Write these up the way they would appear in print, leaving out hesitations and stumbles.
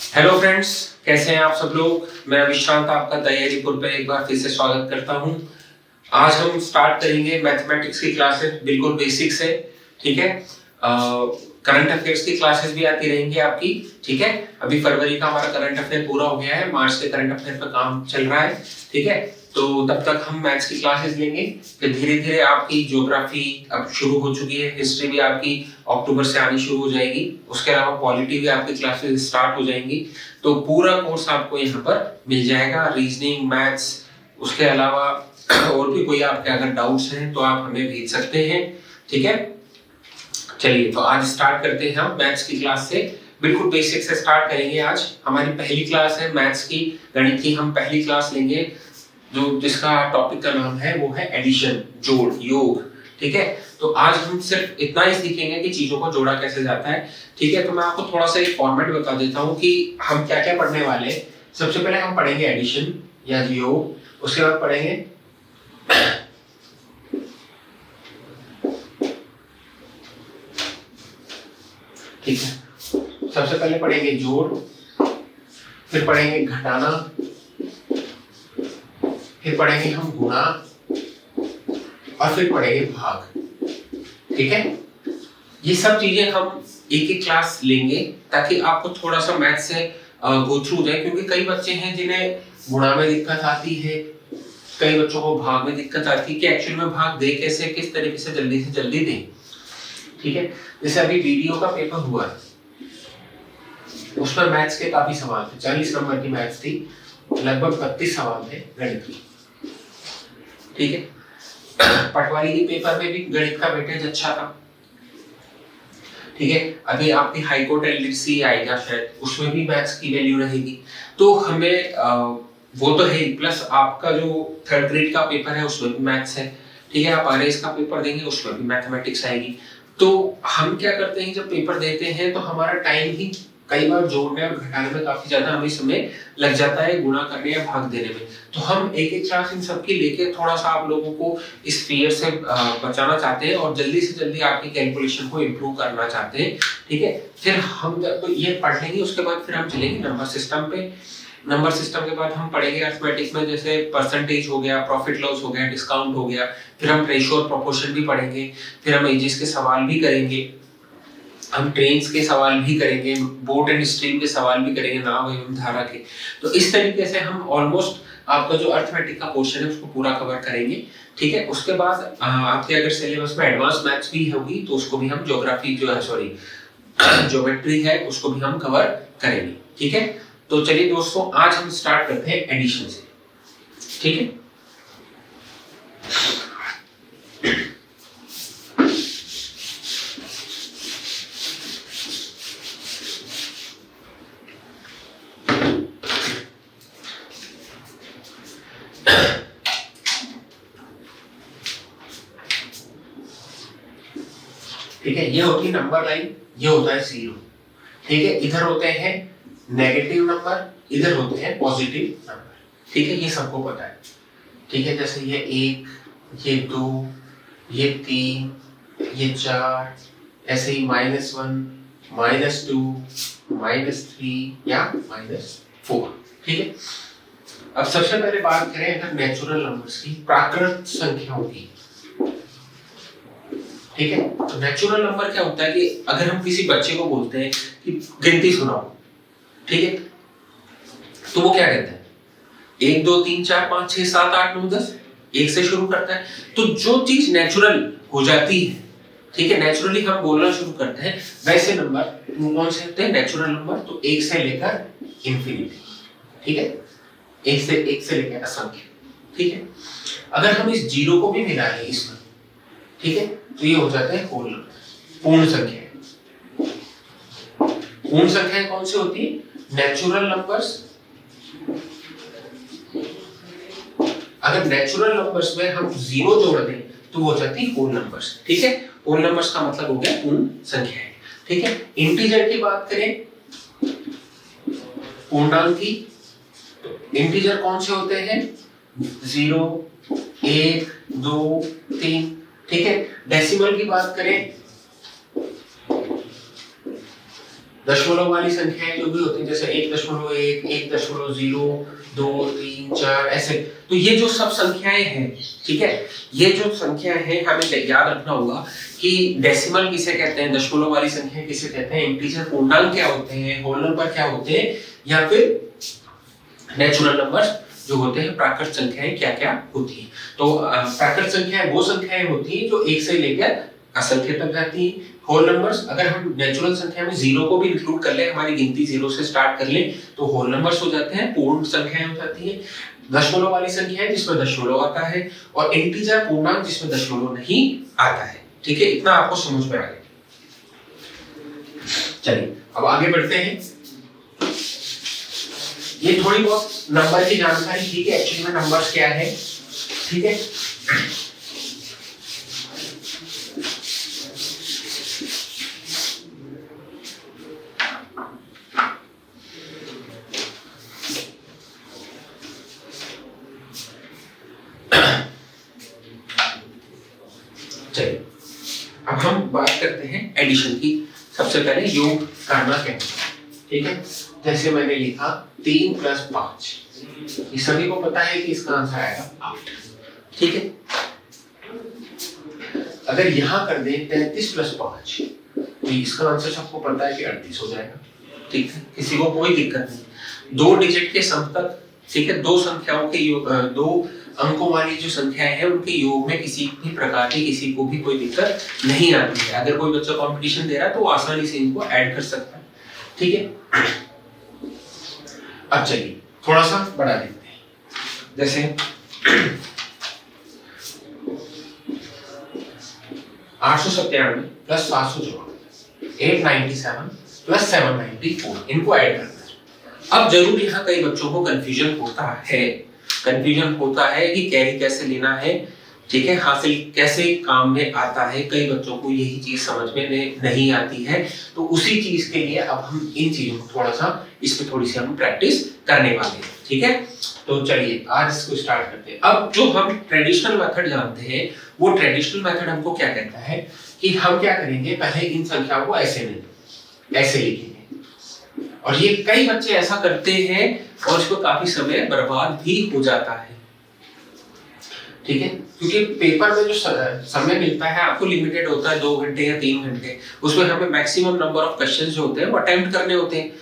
Hello friends, कैसे हैं आप सब लोग। मैं विश्रांत आपका तैयारीपुर पे एक बार फिर से स्वागत करता हूं। आज हम स्टार्ट करेंगे मैथमेटिक्स की क्लासेस, बिल्कुल बेसिक से। ठीक है, करंट अफेयर्स की क्लासेस भी आती रहेंगी आपकी। ठीक है, अभी फरवरी का हमारा करंट अफेयर पूरा हो गया है, मार्च के करंट अफेयर पर काम चल रहा है। ठीक है, तो तब तक हम मैथ्स की क्लासेस लेंगे। फिर धीरे धीरे आपकी ज्योग्राफी अब शुरू हो चुकी है, हिस्ट्री भी आपकी अक्टूबर से आनी शुरू हो जाएगी। उसके अलावा पॉलिटी भी आपकी क्लासेस स्टार्ट हो जाएंगी। तो पूरा कोर्स आपको यहाँ पर मिल जाएगा, रीजनिंग, मैथ्स। उसके अलावा और भी कोई आपके अगर डाउट्स हैं तो आप हमें भेज सकते हैं। ठीक है, चलिए तो आज स्टार्ट करते हैं हम मैथ्स की क्लास से। बिल्कुल बेसिक से स्टार्ट करेंगे। आज हमारी पहली क्लास है मैथ्स की, गणित की हम पहली क्लास लेंगे, जो जिसका टॉपिक का नाम है वो है एडिशन, जोड़, योग। ठीक है, तो आज हम सिर्फ इतना ही सीखेंगे कि चीजों को जोड़ा कैसे जाता है। ठीक है, तो मैं आपको थोड़ा सा एक फॉर्मेट बता देता हूँ कि हम क्या क्या पढ़ने वाले हैं। सबसे पहले हम पढ़ेंगे एडिशन या योग, उसके बाद पढ़ेंगे ठीक है, सबसे पहले पढ़ेंगे जोड़, फिर पढ़ेंगे घटाना, फिर पढ़ेंगे हम गुणा, और फिर पढ़ेंगे भाग। ठीक है, ये सब चीजें हम एक एक क्लास लेंगे ताकि आपको थोड़ा सा मैथ से गो थ्रू जाए, क्योंकि कई बच्चे हैं जिन्हें गुणा में दिक्कत आती है, कई बच्चों को भाग में दिक्कत आती है कि एक्चुअल में भाग दे कैसे, किस तरीके से जल्दी दें। ठीक है, जैसे अभी वीडियो का पेपर हुआ है, उसमें मैथ्स के काफी सवाल थे, 40 नंबर की मैथ्स थी, लगभग 32 सवाल थे गणित की। ठीक है, पटवारी के पेपर में भी गणित का वेटेज अच्छा था। ठीक है, अभी आपकी हाई कोर्ट एलडीसी आएगा शायद, उसमें भी मैथ्स की वैल्यू रहेगी। तो हमें वो तो है, प्लस आपका जो थर्ड ग्रेड का पेपर है उसमें भी मैथ्स है। ठीक है, आप आरएस का पेपर देंगे उसमें भी मैथमेटिक्स आएगी। तो हम क्या करते हैं, जब पेपर देते हैं तो हमारा टाइम ही कई बार जोड़ने और घटाने में काफी ज्यादा हमें समय लग जाता है, गुणा करने या भाग देने में। तो हम एक एक क्लास इन सबकी लेके थोड़ा सा आप लोगों को इस फियर से बचाना चाहते हैं और जल्दी से जल्दी आपकी कैलकुलेशन को इम्प्रूव करना चाहते हैं। ठीक है, फिर हम जब तो ये पढ़ लेंगे उसके बाद फिर हम चलेंगे नंबर सिस्टम पे। नंबर सिस्टम के बाद हम पढ़ेंगे अरिथमेटिक में, जैसे परसेंटेज हो गया, प्रॉफिट लॉस हो गया, डिस्काउंट हो गया। फिर हम रेशियो और प्रोपोर्शन भी पढ़ेंगे। फिर हम एजेस के सवाल भी करेंगे, हम ट्रेन्स के सवाल भी करेंगे, बोट एंड स्ट्रीम के सवाल भी करेंगे, नाव एवं धारा के। तो इस तरीके से हम ऑलमोस्ट आपका जो अरिथमेटिक का पोर्शन है उसको पूरा कवर करेंगे। ठीक है, उसके बाद आपके अगर सिलेबस में एडवांस मैथ्स भी होगी तो उसको भी हम ज्योग्राफी जो है, सॉरी ज्योमेट्री है, उसको भी हम कवर करेंगे। ठीक है, तो चलिए दोस्तों आज हम स्टार्ट करते हैं एडिशन से। ठीक है, ठीक है, ये होती है नंबर लाइन, ये होता है जीरो। ठीक है, इधर होते हैं नेगेटिव नंबर, इधर होते हैं पॉजिटिव नंबर। ठीक है, ये सबको पता है। ठीक है, जैसे ये 1, ये 2, ये 3, ये 4, ऐसे ही -1, -2, -3 या -4। ठीक है, अब सबसे पहले बात करें अगर नेचुरल नंबर्स की, प्राकृत संख्याओं की। ठीक है, तो नेचुरल नंबर क्या होता है कि अगर हम किसी बच्चे को बोलते हैं कि गिनती सुनाओ, ठीक है, तो वो क्या कहता है, 1 2 3 4 5 6 7 8 9 10, 1 से शुरू करता है। तो जो चीज नेचुरल हो जाती है, ठीक है, नेचुरली हम बोलना शुरू करते हैं, वैसे नंबर कौन से होते हैं, नेचुरल नंबर। तो 1 से लेकर इंफिनिटी। ठीक है, 1 से लेकर असंख्य। ठीक है, अगर हम इस जीरो को भी मिला लें इसमें, ठीक है, तो ये हो जाता है होल नंबर, पूर्ण संख्या। पूर्ण संख्याएं कौन सी होती है, नेचुरल नंबर्स। अगर नेचुरल नंबर्स में हम जीरो जोड़ दें तो वो हो जाती है होल नंबर्स। ठीक है, होल नंबर्स का मतलब हो गया पूर्ण संख्याएं। ठीक है, इंटीजर की बात करें, पूर्णांक की, तो इंटीजर कौन से होते हैं, 0 1 2 3। ठीक है, डेसिमल की बात करें, दशमलव वाली संख्याएं जो भी होती हैं जैसे 1.1, 1.0, 2, 3, 4 ऐसे, तो ये जो सब संख्याएं हैं, ठीक है, ये जो संख्याएं हैं हमें याद रखना होगा कि डेसिमल किसे कहते हैं, दशमलव वाली संख्या किसे कहते हैं, इंटीजर पूर्णांक क्या होते हैं, होल नंबर क्या होते हैं, या फिर नेचुरल नंबर्स जो होते हैं, प्राकृत संख्याएं क्या क्या होती हैं। तो प्राकृत संख्याएं वो संख्याएं होती हैं जो 1 से लेकर असंख्य तक जाती हैं। होल नंबर्स, अगर हम नेचुरल संख्या में जीरो को भी इंक्लूड कर ले, हमारी गिनती जीरो से स्टार्ट कर ले, तो होल नंबर्स हो जाते हैं, पूर्ण संख्याएं हो जाती हैं। दशमलव वाली संख्या है जिसमें दशमलव आता है, और इंटीजर पूर्णांक जिसमें दशमलव नहीं आता है। ठीक है, इतना आपको समझ में आ गया। चलिए अब आगे बढ़ते हैं। ये थोड़ी बहुत नंबर की जानकारी, ठीक है, एक्चुअली में नंबर्स क्या है, ठीक है। चलिए अब हम बात करते हैं एडिशन की। सबसे पहले योग करना क्या है, ठीक है। जैसे मैंने लिखा 3 + 5, ये सभी को पता है कि इसका आंसर आएगा 8, ठीक है। अगर यहां कर दें 33 + 5, तो इसका आंसर सबको पता है कि 38 हो जाएगा, ठीक है, किसी को कोई दिक्कत नहीं। 2 डिजिट के सम तक, ठीक है, 2 संख्याओं के योग, 2 अंकों वाली जो संख्याएं हैं उनके योग में किसी भी प्रकार की किसी को भी कोई दिक्कत नहीं आती है। अगर कोई बच्चा कंपटीशन दे रहा है तो वो आसानी से इनको ऐड कर सकता है, ठीक है। अब चलिए थोड़ा सा बढ़ा देते हैं, जैसे 897 + 754, 897 + 794, इनको ऐड करना है। अब जरूर यहाँ कई बच्चों को कंफ्यूजन होता है कि कैरी कैसे लेना है, ठीक है, हासिल कैसे काम में आता है। कई बच्चों को यही चीज समझ में नहीं आती है, तो उसी चीज के लिए अब हम इन चीजों को थोड़ा सा, इस पे थोड़ी सी हम प्रैक्टिस करने वाले हैं, ठीक है। तो चलिए आज इसको स्टार्ट करते हैं। अब जो हम ट्रेडिशनल मेथड जानते हैं, वो ट्रेडिशनल मेथड हमको क्या कहता है कि हम क्या करेंगे, पहले इन संख्याओं को ऐसे लिखेंगे, और ये कई बच्चे ऐसा करते हैं और इसको काफी समय बर्बाद भी हो जाता है, ठीक है, क्योंकि पेपर में जो समय मिलता है आपको लिमिटेड होता है, 2 घंटे या 3 घंटे, उसमें हमें मैक्सिमम नंबर ऑफ क्वेश्चंस जो होते हैं वो अटेम्प्ट करने होते हैं।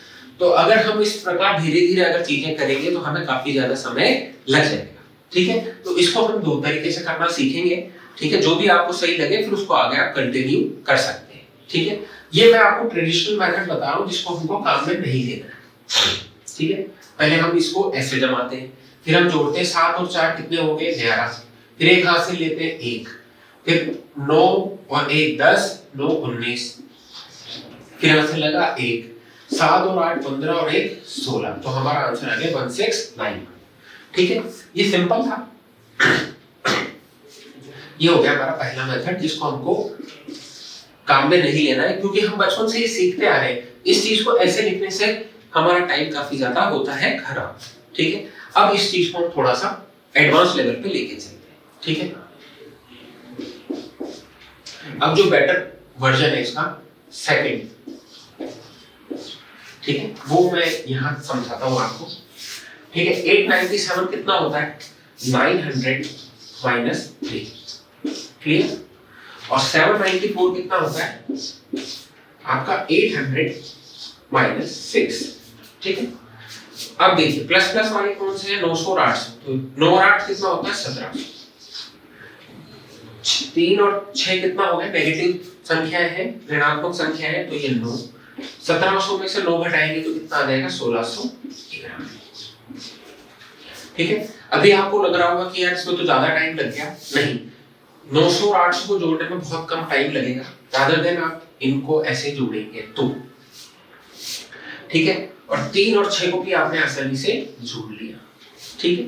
तो अगर हम इस प्रकार धीरे धीरे अगर चीजें करेंगे तो हमें काफी ज्यादा समय लग जाएगा, ठीक है। तो इसको हम 2 तरीके से करना सीखेंगे, ठीक है, जो भी आपको सही लगे फिर उसको आगे आप कंटिन्यू कर सकते हैं, ठीक है। ये मैं आपको ट्रेडिशनल मेथड बता रहा हूँ जिसको हमको काम में नहीं लेना है, ठीक है। पहले हम इसको ऐसे जमाते हैं, फिर हम जोड़ते हैं, 7 और 4 कितने हो गए, 11, फिर एक हाथ से लेते हैं 1, फिर 9 और 1 10, 9 19, फिर यहां से लगा 1, 7 और 8 15 और 1 16, तो हमारा आंसर आ गया 1691, ठीक है। ये सिंपल था। ये हो गया हमारा पहला मेथड जिसको हमको काम में नहीं लेना है, क्योंकि हम बचपन से ही सीखते आ रहे हैं। इस चीज को ऐसे लिखने से हमारा टाइम काफी ज्यादा होता है खराब, ठीक है। अब इस चीज को हम थोड़ा सा एडवांस लेवल पे लेके चलते हैं, ठीक है। अब जो बेटर वर्जन है इसका सेकंड, ठीक है, वो मैं यहां समझाता हूं आपको, ठीक है। 897 कितना होता है, 900 - 3, क्लियर। और 794 कितना होता है आपका 800 - 6, ठीक है। अब देखिए प्लस प्लस वाले कौन से हैं, 900 और 800, तो 9 और 8 कितना होता है 1700, 3 और 6 कितना हो गया, नेगेटिव संख्याएं हैं, ऋणात्मक संख्या है, तो ये 9, 1700 में से 9 घटाएंगे तो कितना आ जाएगा 1611, ठीक है। अभी आपको लग रहा होगा कि यार इसमें तो ज्यादा टाइम लग गया, नहीं, 900 और 800 को जोड़ने में बहुत कम टाइम लगेगा, rather than आप इनको ऐसे जोड़ेंगे तो, ठीक है। और 3 और 6 को भी आपने आसानी से जोड़ लिया, ठीक है।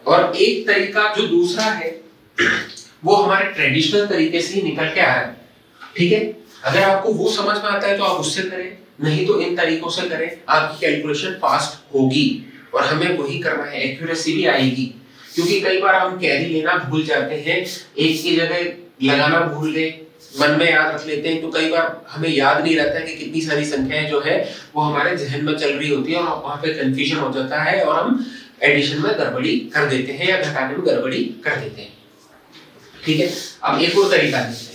और एक तरीका जो दूसरा है वो हमारे ट्रेडिशनल तरीके से ही निकल के आ रहा है, ठीक है। अगर आपको वो समझ में आता है तो आप उससे करें, नहीं तो इन तरीकों से करें, आपकी कैलकुलेशन फास्ट होगी और हमें वही करना है, एक्यूरेसी भी आएगी। क्योंकि कई बार हम कैरी लेना भूल जाते हैं, एक की जगह लगाना भूल गए, मन में याद रख लेते हैं, तो कई बार हमें याद नहीं रहता है कि कितनी सारी संख्याएं जो है वो हमारे जहन में चल रही होती है और वहां पे कंफ्यूजन हो जाता है और हम एडिशन में गड़बड़ी कर देते हैं या घटाने में गड़बड़ी कर देते हैं। ठीक है, अब एक और तरीका देखते हैं।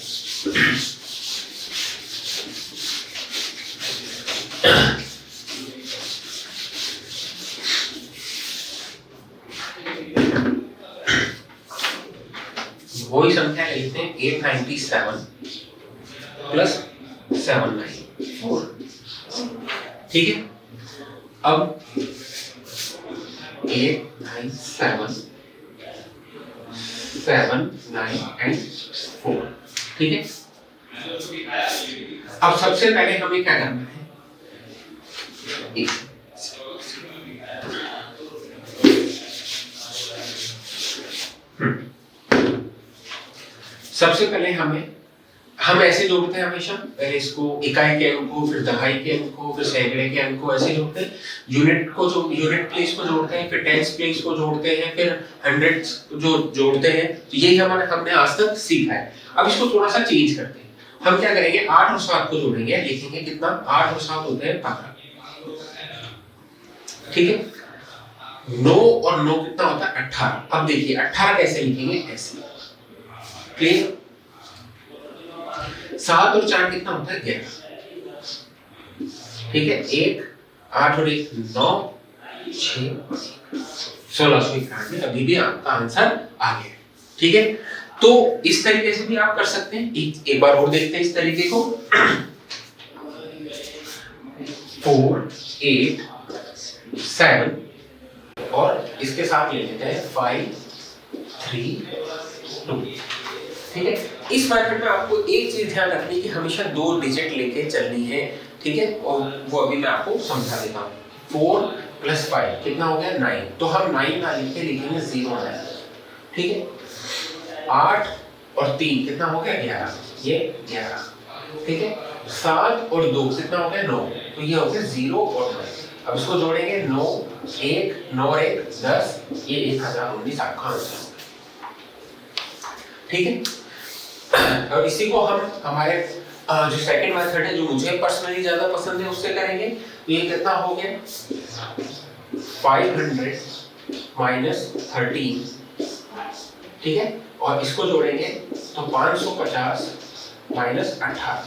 वही संख्या लिखते हैं 897 प्लस 794। ठीक है, अब 897 7 9 एंड 4। ठीक है, अब सबसे पहले हमें क्या करना है, सबसे पहले हम ऐसे जोड़ते हैं हमेशा, पहले इसको इकाई के अंक को, फिर दहाई के अंक को, फिर सैकड़े के अंक को, ऐसे जोड़ते हैं। यूनिट प्लेस को जोड़ते हैं, फिर टेंस प्लेस को जोड़ते हैं, फिर हंड्रेड्स जो जोड़ते हैं। तो यही हमने आज तक सीखा है। अब इसको थोड़ा सा चेंज करते हैं। हम क्या करेंगे, 8 और 7 को जोड़ेंगे, लिखेंगे कितना, 8 और 7 होते हैं 12। ठीक है, 9 और 9 कितना होता है 18। अब देखिए 18 कैसे लिखेंगे, ऐसे। क्लियर? 7 और 4 कितना होता है 11। ठीक है, 1 8 और 1 9 6 1691। अभी भी आपका आंसर आ गया। ठीक है, तो इस तरीके से भी आप कर सकते हैं। एक बार और देखते हैं इस तरीके को। 4 8 7 और इसके साथ ले लेते हैं 5 3 2। ठीक है, इस मेथड में आपको एक चीज ध्यान रखनी कि हमेशा 2 डिजिट लेके चलनी है। ठीक है, और वो अभी मैं आपको समझा देता हूँ। 4 + 5 कितना हो गया 9। तो हम 9 ना लिख के लिखेंगे 0 9। ठीक है, 8 और 3 कितना हो गया 11, ये 11। ठीक है, 7 और 2 कितना हो गया 9, तो ये हो गया 0 और 9। अब इसको जोड़ेंगे 9 1 9 और 1 10, ये 1019 आपका आंसर। ठीक है, और इसी को हम हमारे जो सेकंड मेथड है, जो मुझे पर्सनली ज्यादा पसंद है, उससे करेंगे। तो ये कितना हो गया 500 - 13। ठीक है, और इसको जोड़ेंगे तो 550 - 18।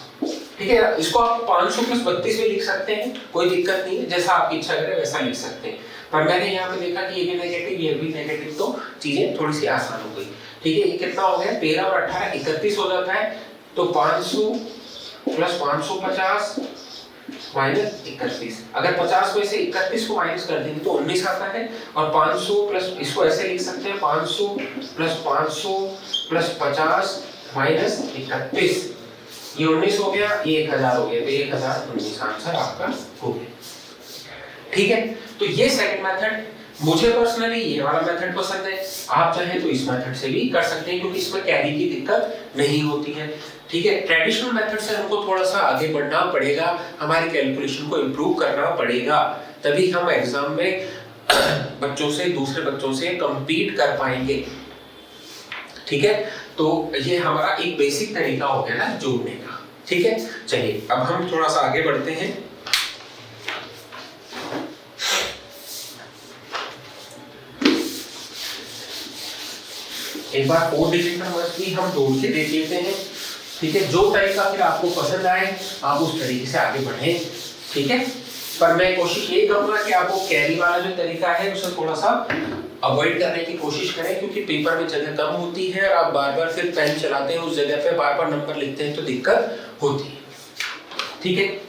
ठीक है, इसको आप 500 + 32 भी लिख सकते हैं, कोई दिक्कत नहीं है, जैसा आपकी इच्छा करे वैसा लिख सकते हैं। पर मैंने यहाँ पे देखा कि ये भी नेगेटिव, ये भी नेगेटिव, तो चीजें थोड़ी सी आसान हो गई। ठीक है, ये कितना हो गया 13 और 18 31 हो जाता है। तो 500 + 550 - 31। अगर 50 में से 31 को माइनस कर देंगे तो 19 आता है। और 500 प्लस, इसको ऐसे लिख सकते हैं 500 + 500 + 50 - 31, ये 19 हो गया, ये 1000 हो गया, तो 1019 आंसर आपका हो गया। ठीक है, तो ये सेकंड मेथड, मुझे पर्सनली ये वाला मेथड पसंद है। आप चाहें तो इस मेथड से भी कर सकते हैं, क्योंकि इसमें कैरी की दिक्कत नहीं होती है। ठीक है, ट्रेडिशनल मेथड से हमको थोड़ा सा आगे बढ़ना पड़ेगा, हमारी कैलकुलेशन को इम्प्रूव करना पड़ेगा, तभी हम एग्जाम में बच्चों से, दूसरे बच्चों से कम्पीट कर पाएंगे। ठीक है, तो ये हमारा एक बेसिक तरीका हो गया ना जोड़ने का। ठीक है, चलिए अब हम थोड़ा सा आगे बढ़ते हैं। एक बार 4 डिजिट नंबर्स भी हम जोड़ के देख लेते हैं। ठीक है, जो तरीका फिर आपको पसंद आए आप उस तरीके से आगे बढ़ें। ठीक है, पर मैं कोशिश ये करूंगा कि आपको कैरी वाला जो तरीका है उसे थोड़ा सा अवॉइड करने की कोशिश करें, क्योंकि पेपर में जगह कम होती है और आप बार-बार फिर पेन चलाते हैं, उस जगह पे बार-बार नंबर लिखते हैं तो दिक्कत होती है। ठीक है,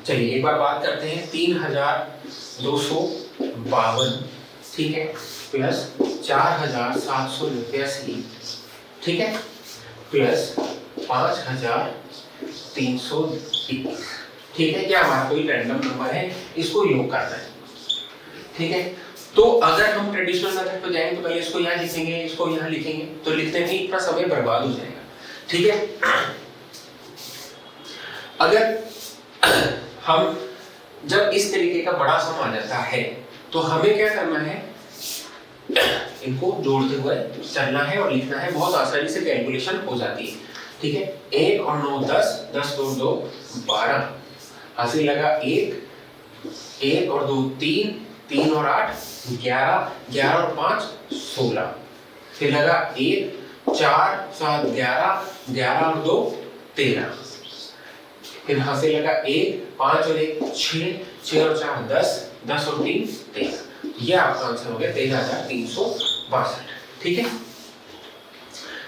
चलिए एक बार बात करते हैं 3252। ठीक है, प्लस 4781। ठीक है, प्लस 5321। ठीक है, क्या हमारा कोई रैंडम नंबर है, इसको योग करना है। ठीक है, तो अगर हम ट्रेडिशनल मेथड पे जाएंगे तो पहले इसको यहाँ लिखेंगे, इसको यहाँ लिखेंगे, तो लिखते ही इतना समय बर्बाद हो जाएगा। ठीक है, अगर हम जब इस तरीके का बड़ा सम आ जाता है तो हमें क्या करना है, इनको जोड़ते हुए चलना है और लिखना है, बहुत आसानी से कैलकुलेशन हो जाती है। ठीक है, 1 और 9 10, 10 2 2 12, हासिल लगा 1, 1 और 2 3, 3 और 8 11, 11 और 5 16, फिर लगा 1 4 7 11, 11 और 2 13, फिर हासिल लगा 1 5 और 1 6, 6 और 4 10, 10 और 3 13। ये आपका आंसर हो गया 13,362। ठीक है,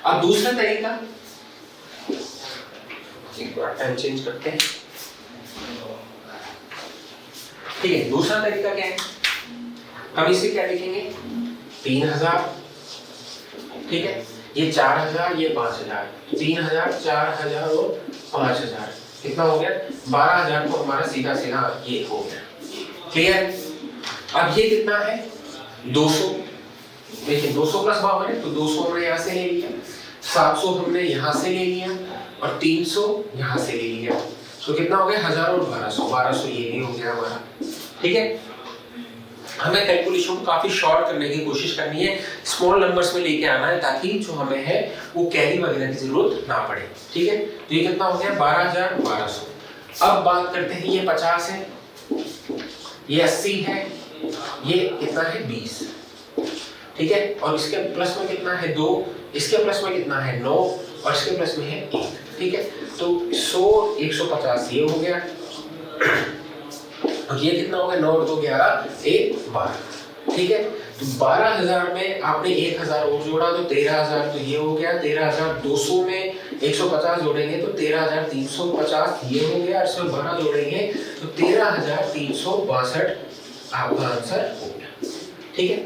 अब दूसरा तरीका, एक बार टाइम चेंज करते हैं। ठीक है, दूसरा तरीका क्या है, हम इसे क्या लिखेंगे 3000, ठीक है, ये 4000, ये 5000, 3000 4000 और 5000, कितना हो गया 12000, को हमारा सीधा सीधा ये हो गया। क्लियर? अब ये कितना है 200, देखिए 200 प्लस 52 है, तो 200 हमने यहाँ से ले लिया, 700 हमने यहाँ से ले लिया और 300 यहाँ से ले लिया, तो कितना हो गया 1000 और 1200, 1200 ये भी हो गया हमारा। ठीक है, हमें कैलकुलेशन को काफी शॉर्ट करने की कोशिश करनी है, स्मॉल नंबर्स में लेके आना है, ताकि जो हमें है वो कैरी वगैरह की जरूरत ना पड़े। ठीक है, तो ये कितना हो गया 12200। अब बात करते हैं, ये 50 है, ये 80 है, ये कितना है 20, ठीक है, और इसके प्लस में कितना है 2, इसके प्लस में कितना है 9 और इसके प्लस में है 1। ठीक है, तो 100 150 ये हो गया, और ये कितना हो गया 9 और 2 11, 1 12। ठीक है, तो 12000 में आपने 1000 और जोड़ा तो 13000, तो ये हो गया 13200 में 150 जोड़ेंगे तो 13350 ये हो गया, इसमें 12 जोड़ेंगे तो 13362 आपका आंसर हो गया। ठीक है,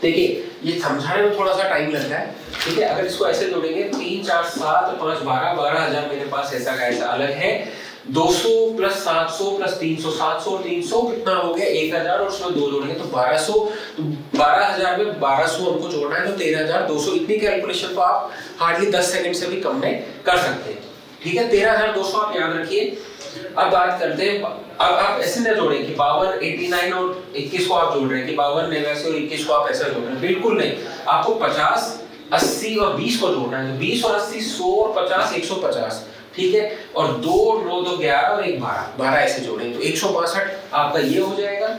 देखिए ये समझाने में थोड़ा सा टाइम लगता है। ठीक है, अगर इसको ऐसे जोड़ेंगे 3 4 7 5 12, 12000 मेरे पास ऐसा का ऐसा अलग है, 200 प्लस 700 प्लस 300, 700 और 300 कितना हो गया 1000, और उसमें 2 जोड़ेंगे तो 1200, तो 12000 में 1200 हमको जोड़ना है तो 13200। इतनी कैलकुलेशन तो आप हार्डली 10 सेकंड से भी कम में कर सकते हैं। ठीक है, 13200 आप याद रखिए। अब बात करते हैं, अब आप ऐसे ना जोड़ें कि 52 89 और 21 को आप जोड़ रहे हैं कि 52 89 और 21 को आप ऐसा जोड़ रहे हैं, बिल्कुल नहीं, आपको 50 80 और 20 को जोड़ना है, तो 20 और 80 100 और 50 150। ठीक है, और 2 9 2 11 और 1 12, 12 ऐसे जोड़ेंगे तो 162 आपका ये हो जाएगा,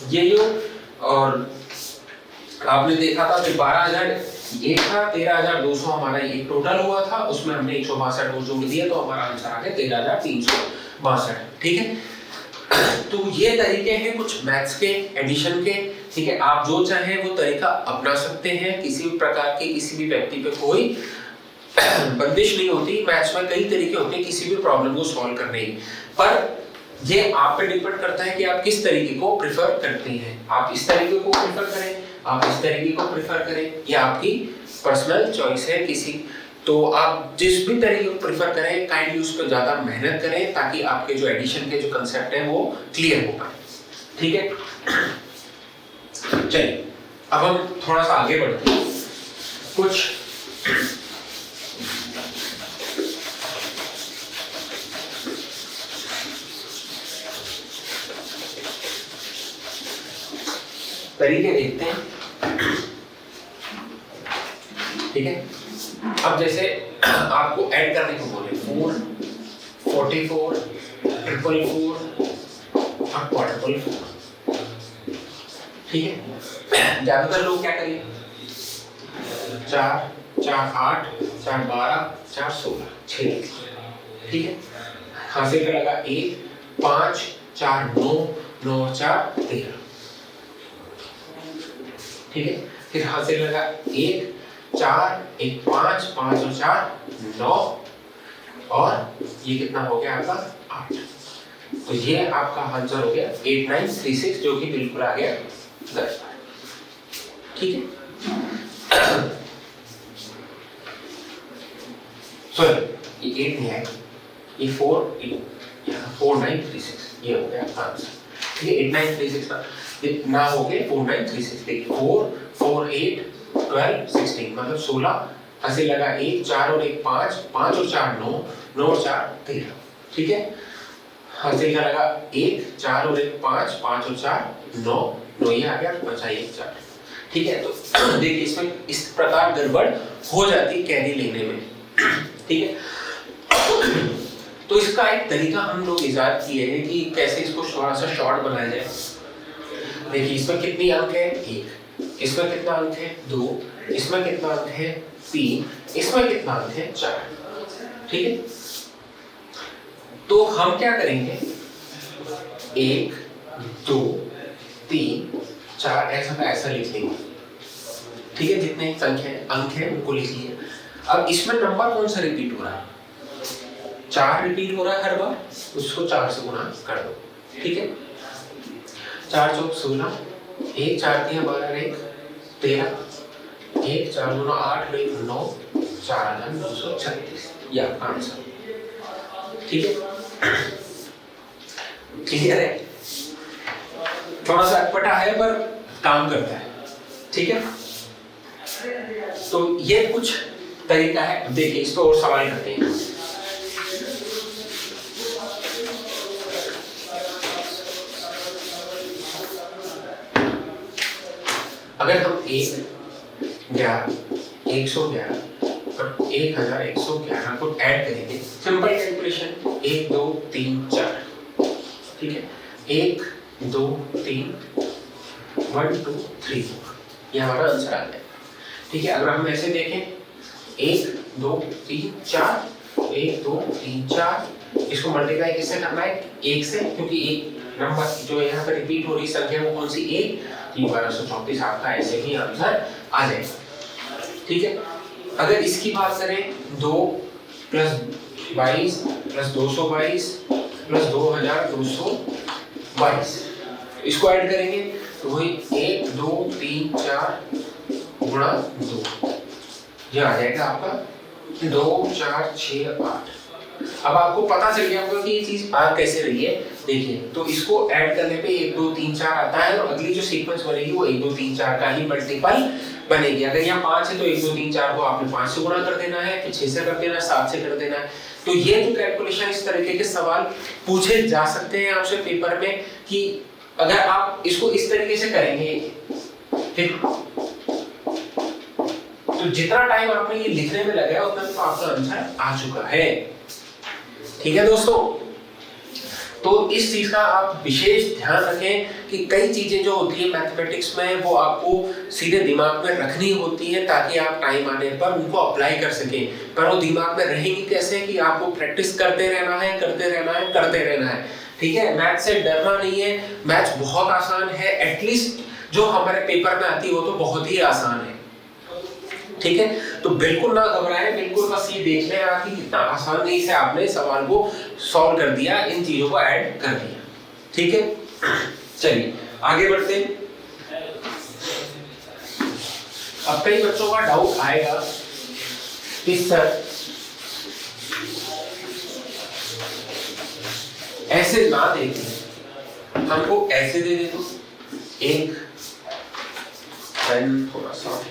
ये हो। और आपने देखा था कि 12000 ये था, 13200 हमारा ये टोटल हुआ था, उसमें हमने 162 को जोड़ दिया तो हमारा आंसर आ गया 13362। ठीक है, तो ये तरीके हैं कुछ मैथ्स के, एडिशन के। ठीक है, आप जो चाहें वो तरीका अपना सकते हैं, किसी भी प्रकार के किसी भी व्यक्ति पे कोई बंदिश नहीं होती। मैथ्स में कई तरीके होते हैं किसी भी प्रॉब्लम को सॉल्व करने की, पर ये आप पे डिपेंड करता है कि आप किस तरीके को प्रेफर करते हैं। आप इस तरीके को प्रेफर करें, आप इस तरीके को प्रेफर करें, ये आपकी पर्सनल चॉइस है किसी, तो आप जिस भी तरीके को प्रेफर करें काइंडली उस पर ज्यादा मेहनत करें, ताकि आपके जो एडिशन के जो कंसेप्ट है वो क्लियर हो पाए। ठीक है, चलिए अब हम थोड़ा सा आगे बढ़ते हैं। कुछ तरीके देखते हैं। ठीक है, अब जैसे आपको ऐड करने को बोले 4 44 444 और 444। ठीक है, ज्यादातर लोग क्या करेंगे 4 4 8 4 12 4 16 6। ठीक है, हासिल का लगा 1 5 4 9 9 4 13। ठीक है, फिर हासिल लगा 1 4 1 5 5 और 4 9, और ये कितना हो गया आपका 8। तो ये आपका आंसर हो गया 8936, जो कि बिल्कुल आ गया 10। ठीक है, सॉरी ये 8 नहीं आएगा, ये 4936 ये हो गया आंसर। ठीक है, 8936 ना हो गए 4936, देखिए 4 4 8 12 16 मतलब 16, हासिल लगा 1 4 और 1 5 5 और 4 9 9 और 4 13। ठीक है, हासिल का लगा 1 4 और 1 5 5 और 4 9 9 ये आ गया, बचा 1 4। ठीक है, तो देखिए इसमें इस प्रकार गड़बड़ हो जाती कैरी लेने में। ठीक है, तो इसका एक तरीका हम लोग इजाद किए हैं कि कैसे इसको थोड़ा सा शॉर्ट बनाया जाए। देखिए इसमें कितनी अंक है 1, इसमें कितना अंक है 2, इसमें कितना अंक है 3, इसमें कितना अंक है 4। ठीक है, तो हम क्या करेंगे 1 2 3 4 ऐसा का ऐसा लिख लेंगे। ठीक है, जितने अंक है उनको लिख लिए। अब इसमें नंबर कौन सा रिपीट हो रहा है, 4 रिपीट हो रहा है हर बार, उसको 4 से गुणा कर दो। ठीक है, 4 चौक 16, 1 4 3 12 1 13, 1 4 2 8 1 9, 4236 ये आपका आंसर। ठीक है, क्लियर है, थोड़ा सा अटपटा है पर काम करता है। ठीक है, तो ये कुछ तरीका है। देखिए इस पर और सवाल करते हैं। अगर हम 111 111 और 1111 को ऐड करेंगे, सिंपल कैलकुलेशन 1 2 3 4। ठीक है, 1 2 3 1 2 3 4 ये हमारा आंसर आ गया। ठीक है, अगर हम ऐसे देखें 1 2 3 4 1 2 3 4, इसको मल्टीप्लाई किससे करना है 1 से, क्योंकि एक नंबर जो यहाँ पर रिपीट हो रही संख्या वो कौन सी 1, 1234 आपका ऐसे ही आंसर आ जाएगा। ठीक है, अगर इसकी बात करें 2 + 22 + 222 + 2222, इसको ऐड करेंगे तो वही 1 2 3 4 गुणा 2, ये आ जाएगा आपका 2 4 6 8। अब आपको पता चल गया होगा कि ये चीज आ कैसे रही है। देखिए तो इसको ऐड करने पे 1 2 3 4 आता है, और अगली जो सीक्वेंस बनेगी वो 1 2 3 4 का ही मल्टीपल बनेगी। अगर यहाँ 5 है तो 1 2 3 4 को आपने 5 से गुणा कर देना है, फिर 6 से कर देना है, 7 से कर देना है। तो ये जो कैलकुलेशन, इस तरीके के सवाल पूछे जा सकते हैं आपसे पेपर में कि अगर आप इसको इस तरीके से करेंगे, ठीक, तो जितना टाइम आपने ये लिखने में लगाया उतना तो आपका आंसर आ चुका है। ठीक है दोस्तों, तो इस चीज का आप विशेष ध्यान रखें कि कई चीजें जो होती है मैथमेटिक्स में वो आपको सीधे दिमाग में रखनी होती है ताकि आप टाइम आने पर उनको अप्लाई कर सकें। पर वो दिमाग में रहेंगी कैसे कि आपको प्रैक्टिस करते रहना है, करते रहना है, करते रहना है। ठीक है, मैथ से डरना नहीं है, मैथ बहुत आसान है, एटलीस्ट जो हमारे पेपर में आती है वो तो बहुत ही आसान है। ठीक है, तो बिल्कुल ना घबराएं, बिल्कुल बस ये देख लें आप कि कितना आसानी से आपने सवाल को सॉल्व कर दिया, इन चीजों को ऐड कर दिया। ठीक है, चलिए आगे बढ़ते हैं। अब कई बच्चों का डाउट आएगा कि सर ऐसे ना देते, हमको ऐसे दे दे तो एक पेन थोड़ा सा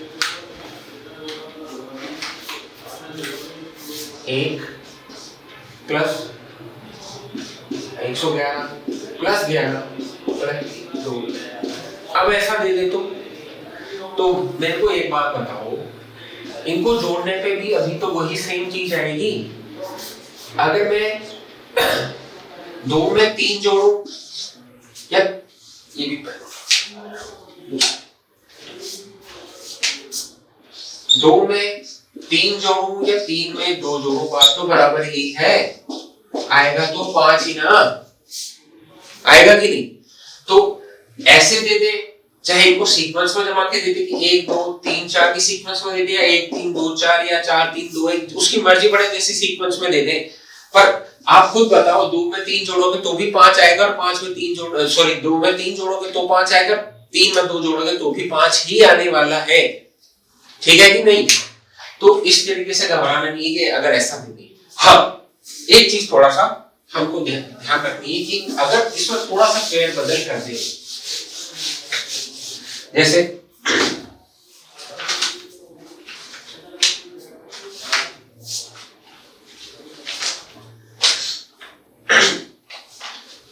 1 + 111 + 11 + 2, अब ऐसा दे दे तो मेरे को एक बात बताओ, इनको जोड़ने पे भी अभी तो वही सेम चीज आएगी। अगर मैं 2 में 3 जोड़ू या ये भी 2 में 3 जोड़ू या 3 में 2 जोड़ू, बात तो बराबर ही है, आएगा तो 5 ही ना, आएगा कि नहीं। तो ऐसे दे दे, चाहे इनको सीक्वेंस में जमा के दे दे कि 1 2 3 4 की सीक्वेंस में दे दिया, 1 3 2 4 या 4 3 2 1, उसकी मर्जी पड़े जैसी सीक्वेंस में दे दे। पर आप खुद बताओ 2 में 3 जोड़ोगे तो भी 5 आएगा, और 5 में 3 2 में 3 जोड़ोगे तो 5 आएगा, 3 में 2 जोड़ोगे तो भी 5 ही आने वाला है। ठीक है कि नहीं। तो इस तरीके से घबराना नहीं है अगर ऐसा नहीं। हाँ, एक चीज थोड़ा सा हमको ध्यान रखनी है कि अगर इसमें थोड़ा सा फेर बदल कर दे, जैसे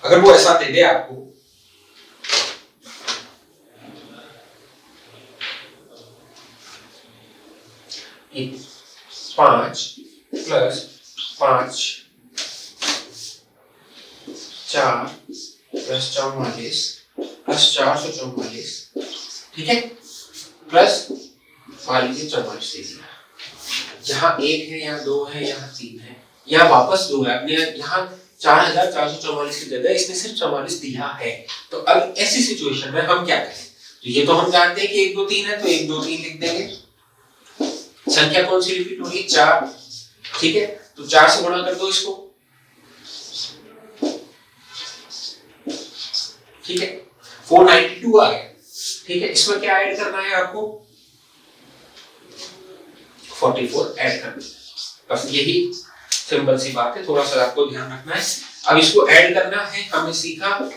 अगर वो ऐसा दे दे आपको ये 5 प्लस 5 4 प्लस 44 प्लस 444, ठीक है, प्लस मान लीजिए 44 दे दिया। यहाँ 1 है, यहाँ 2 है, यहाँ 3 है, यहाँ वापस 2 है। अपने यहाँ 4444 की जगह इसने सिर्फ 44 दिया है। तो अब ऐसी सिचुएशन में हम क्या करें? तो ये तो हम जानते हैं कि 1 2 3 है, तो 1 2 3 लिख देंगे। संख्या कौन सी रिपीट होगी? 4, ठीक है, तो 4 से गुणा कर दो इसको, ठीक है, 492 आ गया, ठीक है। इसमें क्या ऐड करना है आपको? 44 ऐड करना है, बस यही सिंपल सी बात है, थोड़ा सा आपको ध्यान रखना है। अब इसको ऐड करना है, हमने सीखा।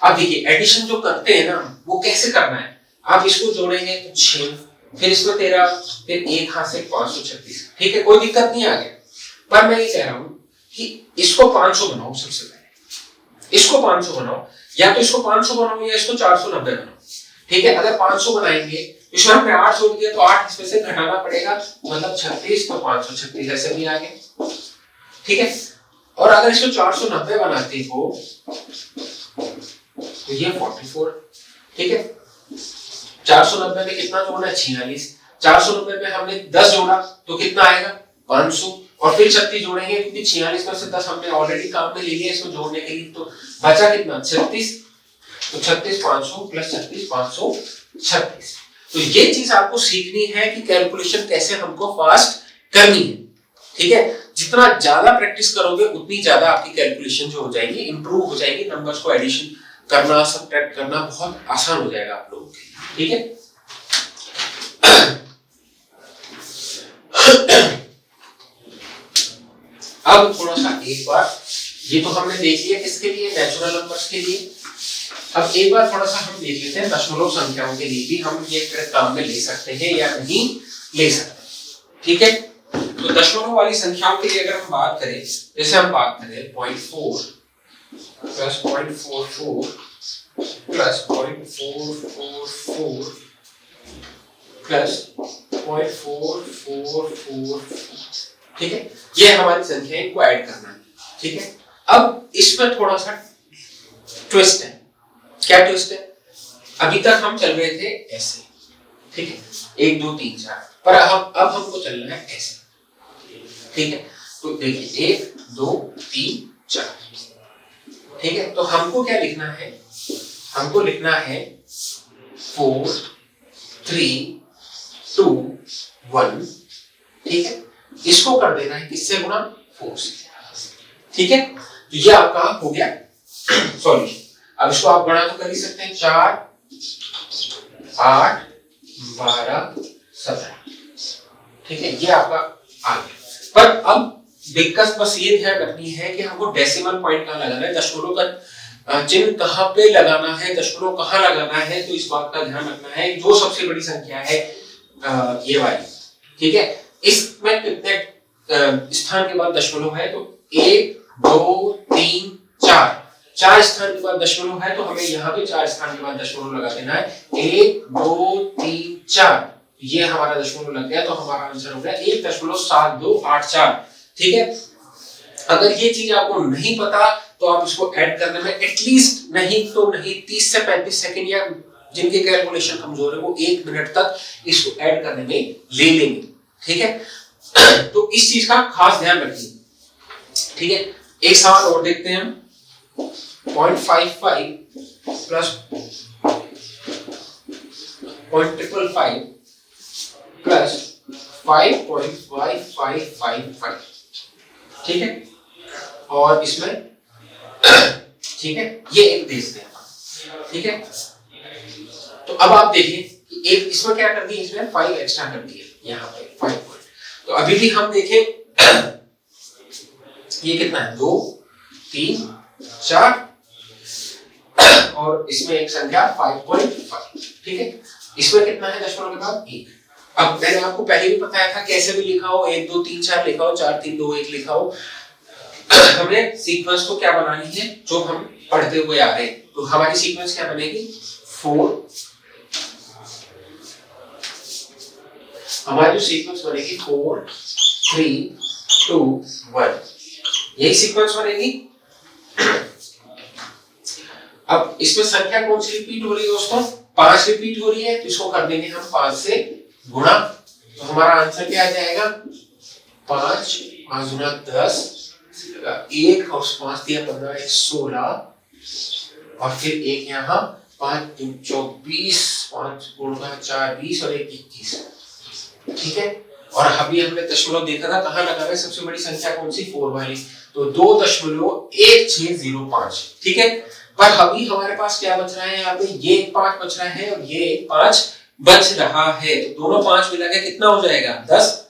अब देखिए एडिशन जो करते हैं ना, वो कैसे करना है? आप इसको जोड़ेंगे तो 6, फिर इसमें 13, फिर एक हाथ से 536, ठीक है, कोई दिक्कत नहीं आ गया। पर मैं ये कह रहा हूं कि इसको 500 बनाओ सबसे पहले, इसको 500 बनाओ, या तो इसको 500 बनाओ या इसको 490 बनाओ, ठीक है। अगर 500 बनाएंगे इसमें हमने 8 जोड़ दिया, तो 8 इसमें से घटाना पड़ेगा, मतलब 36, तो 536 ऐसे भी आ गए, ठीक है। और अगर इसको 490 बनाते हो तो ये 44, ठीक है। 490 में कितना जोड़ना है? 46। 490 में हमने 10 जोड़ा तो कितना आएगा? 500, और फिर 36 जोड़ेंगे क्योंकि 46 में से 10 हमने ऑलरेडी काम में ले लिया इसको जोड़ने के लिए, तो बचा कितना? 36। तो 36 500 प्लस 36 536। तो ये चीज आपको सीखनी है कि कैलकुलेशन कैसे हमको फास्ट करनी है, ठीक है। जितना ज्यादा प्रैक्टिस करोगे उतनी ज्यादा आपकी कैलकुलेशन जो हो जाएगी इंप्रूव हो जाएगी, नंबर्स को एडिशन करना सब्ट्रैक्ट करना बहुत आसान हो जाएगा आप लोगों के, ठीक है। अब थोड़ा सा एक बार, ये तो हमने देख लिया किसके लिए? नेचुरल नंबर्स के लिए। अब एक बार थोड़ा सा हम देख लेते हैं दशमलव संख्याओं के लिए भी हम ये काम में ले सकते हैं या नहीं ले सकते, ठीक है। तो दशमलव वाली संख्याओं के लिए अगर हम बात करें, जैसे हम बात करें 0.4 प्लस 0.44 प्लस 0.444 प्लस 0.4444, ठीक है, ये हमारी संख्या है, इनको ऐड करना है, ठीक है। अब इसमें थोड़ा सा ट्विस्ट है। क्या ट्विस्ट है? अभी तक हम चल रहे थे ऐसे, ठीक है, 1 2 3 4, पर अब हमको चलना है ऐसे, ठीक है। तो देखिए 1 2 3 4, ठीक है। तो हमको क्या लिखना है? हमको लिखना है 4 3 2 1, ठीक है। इसको कर देना है किससे गुणा? 4 से, ठीक है। तो ये आपका हो गया सॉल्यूशन। अब इसको आप गणा तो कर ही सकते हैं, 4 8 12 17, ठीक है, ये आपका आ गया। पर अब दिक्कत बस ये ध्यान रखनी है कि हमको डेसिमल पॉइंट कहाँ लगाना है, दशमलव का चिन्ह कहाँ पे लगाना है, दशमलव कहाँ लगाना है, तो इस बात का ध्यान रखना है। जो सबसे बड़ी संख्या है ये वाली, ठीक है, इसमें कितने स्थान के बाद दशमलव है? तो 1 2 3 4, 4 स्थान के बाद दशमलव है, तो हमें यहाँ पे 4 स्थान के बाद दशमलव लगा देना है। 1 2 3 4, ये हमारा दशमलव लग गया, तो हमारा आंसर हो गया 1.7284, ठीक है। अगर ये चीज आपको नहीं पता तो आप इसको ऐड करने में एटलीस्ट नहीं तो नहीं 30 से 35 सेकंड, या जिनके कैलकुलेशन कमजोर है वो 1 मिनट तक इसको ऐड करने में ले लेंगे, ठीक है। तो इस चीज का खास ध्यान रखिए, ठीक है। एक सवाल और देखते हैं हम, 0.55 प्लस 0.555 प्लस 5.5555, ठीक है। और इसमें ठीक है ये एक देख दें, ठीक है। तो अब आप देखिए एक इसमें क्या कर दिया, इसमें 5 एक्स्ट्रा कर दिया, यहाँ पे 5 पॉइंट। तो अभी भी हम देखें ये कितना है, 2 3 4 और इसमें एक संख्या 5.5, ठीक है। इसमें कितना है दशमलव के बाद 1। अब मैंने आपको पहले भी बताया था कैसे भी लिखा हो, 1 2 3 4 लिखा हो, 4 3 2 1 लिखा हो, हमने सीक्वेंस तो क्या बनानी है जो हम पढ़ते हुए आ रहे हैं। तो हमारी सीक्वेंस क्या बनेगी, 4 हमारी जो सीक्वेंस बनेगी 4 3 2 1, यही सीक्वेंस बनेगी। अब इसमें संख्या कौन सी रिपीट हो रही है दोस्तों? 5 रिपीट हो रही है, तो इसको कर देंगे हम 5 से गुणा। तो हमारा आंसर क्या आ जाएगा? 5 5 गुना 10, 1 और 5 दिया 15, 1 16 और फिर एक यहाँ 5 3 24, 5 गुणा 4 20 और 1 21। ठीक है, और अभी हमने दशमलव देखा था कहाँ लगा है, सबसे बड़ी संख्या कौन सी? 4 वाली, तो 2.1605। ठीक है, पर अभी हमारे पास क्या बच रहा है यहाँ पे? ये 5 बच रहा है और ये 5 बच रहा है, तो दोनों 5 मिला के कितना हो जाएगा? 10।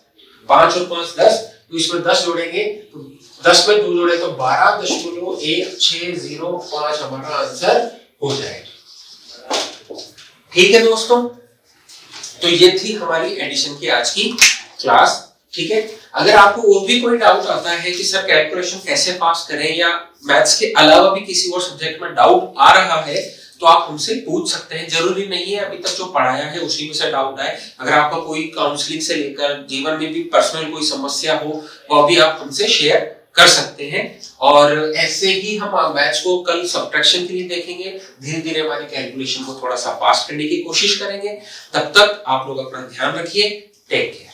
5 और 5 10, तो इसमें 10 जोड़ेंगे तो 10 में 2 जोड़े तो 12.1605 हमारा आंसर हो जाएगा। ठीक है दोस्तों, तो ये थी हमारी एडिशन की आज की क्लास। ठीक है, अगर आपको और भी कोई डाउट आता है कि सर कैलकुलेशन कैसे पास करें या मैथ्स के अलावा भी किसी और सब्जेक्ट में डाउट आ रहा है, तो आप हमसे पूछ सकते हैं। जरूरी नहीं है अभी तक जो पढ़ाया है उसी में से डाउट आए। अगर आपका कोई काउंसलिंग से लेकर जीवन में भी पर्सनल कोई समस्या हो, वो भी आप हमसे शेयर कर सकते हैं। और ऐसे ही हम मैथ्स को कल सब्ट्रैक्शन के लिए देखेंगे, धीरे धीरे हमारी कैलकुलेशन को थोड़ा सा फास्ट करने की कोशिश करेंगे। तब तक आप लोग अपना ध्यान रखिए। Take care.